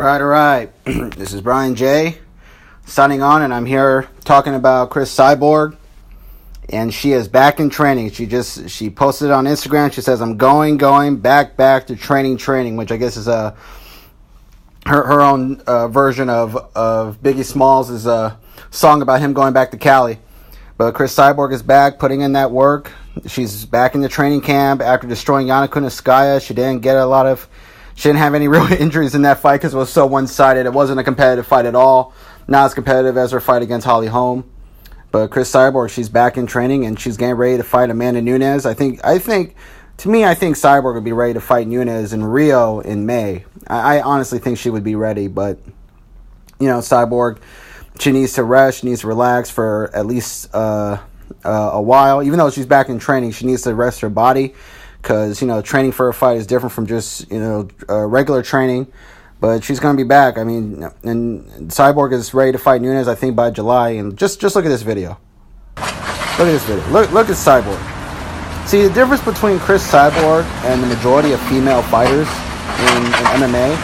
All right. This is Brian J. signing on, and I'm here talking about Cris Cyborg, and she is back in training. She posted on Instagram. She says, "I'm going back to training," which I guess is her own version of Biggie Smalls' song about him going back to Cali. But Cris Cyborg is back, putting in that work. She's back in the training camp after destroying Yana Kunitskaya. She didn't have any real injuries in that fight because it was so one-sided. It wasn't a competitive fight at all. Not as competitive as her fight against Holly Holm. But Cris Cyborg, she's back in training and she's getting ready to fight Amanda Nunes. I think Cyborg would be ready to fight Nunes in Rio in May. I honestly think she would be ready, but Cyborg, she needs to rest. She needs to relax for at least a while. Even though she's back in training, she needs to rest her body. Because, training for a fight is different from just, regular training. But she's going to be back. I mean, and Cyborg is ready to fight Nunes, I think, by July. And just look at this video. Look at this video. Look at Cyborg. See, the difference between Cris Cyborg and the majority of female fighters in MMA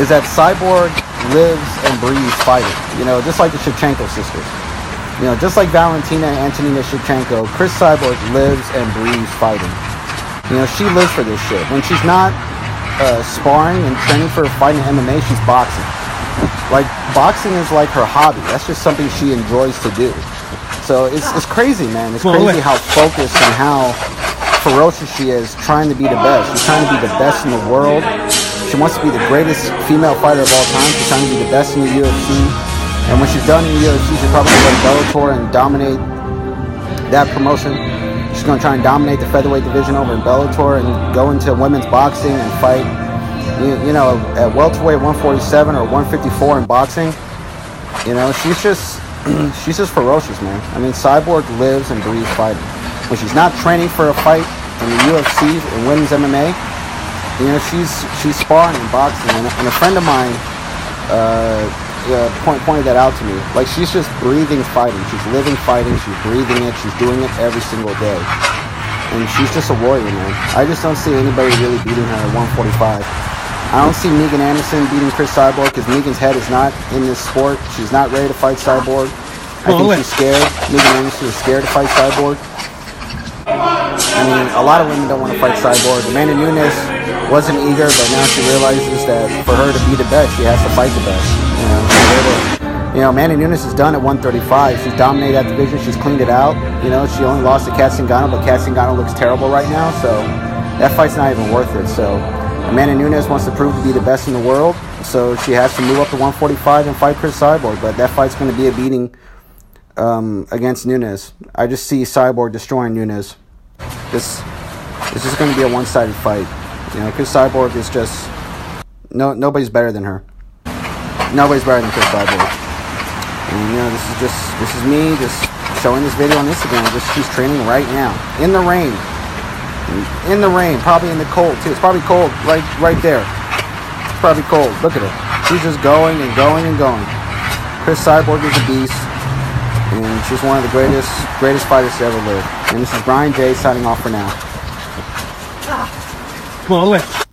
is that Cyborg lives and breathes fighting. Just like the Shevchenko sisters. Just like Valentina and Antonina Shevchenko, Cris Cyborg lives and breathes fighting. She lives for this shit. When she's not sparring and training for a fight in MMA, she's boxing. Like, boxing is like her hobby. That's just something she enjoys to do. So it's crazy, man. It's crazy how focused and how ferocious she is trying to be the best. She's trying to be the best in the world. She wants to be the greatest female fighter of all time. She's trying to be the best in the UFC. And when she's done in the UFC, she's probably going to go to Bellator and dominate that promotion. She's going to try and dominate the featherweight division over in Bellator and go into women's boxing and fight, at welterweight 147 or 154 in boxing. She's just ferocious, man. I mean, Cyborg lives and breathes fighting. When she's not training for a fight in the UFC and women's MMA, she's sparring and boxing. And a friend of mine, pointed that out to me. Like, she's just breathing fighting. She's living fighting. She's breathing it. She's doing it every single day. And she's just a warrior, man. I just don't see anybody really beating her at 145. I don't see Megan Anderson beating Cris Cyborg because Megan's head is not in this sport. She's not ready to fight Cyborg. I think she's scared. Megan Anderson is scared to fight Cyborg. I mean, a lot of women don't want to fight Cyborg. Amanda Nunes wasn't eager, but now she realizes that for her to be the best, she has to fight the best. Amanda Nunes is done at 135. She's dominated that division. She's cleaned it out. She only lost to Cat Zingano, but Cat Zingano looks terrible right now, so that fight's not even worth it. So Amanda Nunes wants to prove to be the best in the world, so she has to move up to 145 and fight Cris Cyborg, but that fight's going to be a beating against Nunes. I just see Cyborg destroying Nunes. This is just going to be a one-sided fight. Cris Cyborg is just nobody's better than her. Nobody's better than Cris Cyborg. And this is me just showing this video on Instagram. She's training right now in the rain. In the rain, probably in the cold too. It's probably cold right there. It's probably cold. Look at her. She's just going and going and going. Cris Cyborg is a beast, and she's one of the greatest fighters to ever live. And this is Brian J. signing off for now. Come on, let's.